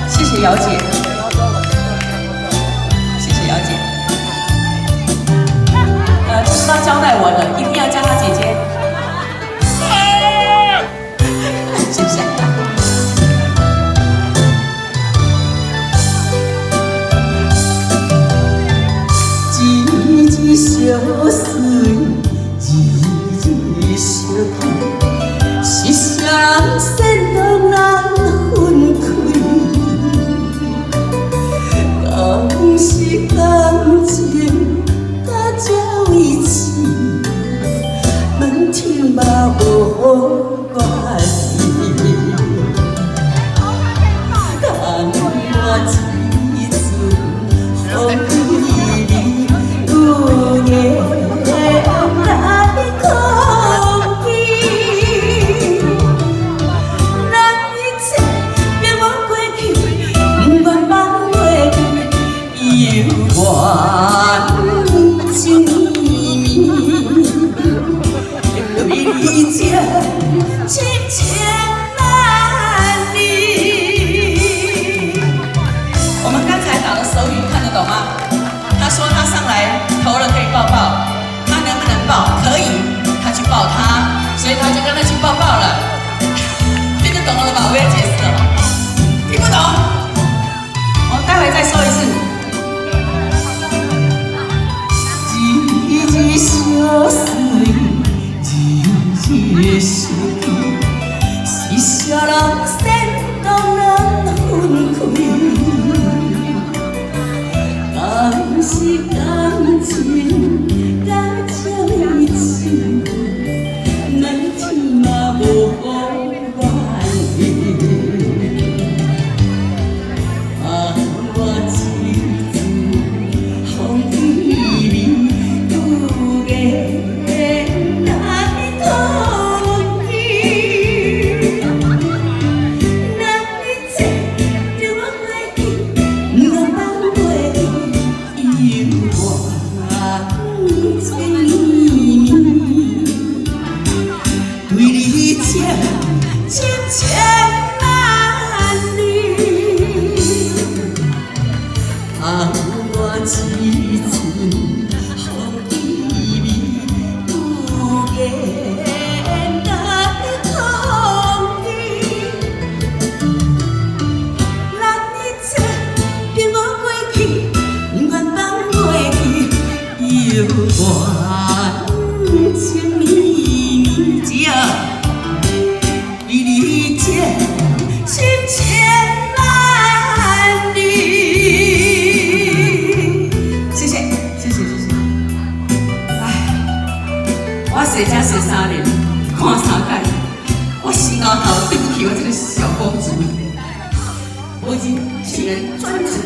谢谢姚姐，谢谢姚姐。就是她交代我的，一定要叫她姐姐。谢谢。日日相随，日日相见，是啥人先让人分开？敢是感情到这位置，问天嘛无关系。但我只准风雨里有缘来空气，咱一切别忘过去，不愿放过去，犹原情绵绵，对你这深情难离。我们刚才打的手语看得懂吗？他说他上来投了可以抱抱，他能不能抱？可以，他去抱他，所以他就跟他去抱抱了。听得懂了吧？我也解释了。听不懂？我待会再说一次。日日相随，日日相见，是啥人先让人分开？敢是感情到这位置，咱天嘛无关系。我只准风雨里有缘来空气，咱一切就往过去，不愿放过去。有缘情绵绵，对你这深情难离。我只准风雨里有缘来空气，咱一切别忘过去，不愿放过去，犹原情绵绵。只要对你这深情难离。谢谢，谢谢，谢谢。哎，我谁家谁3年，看3届，我心熬头对不起我这个小公主，我已经请人专程。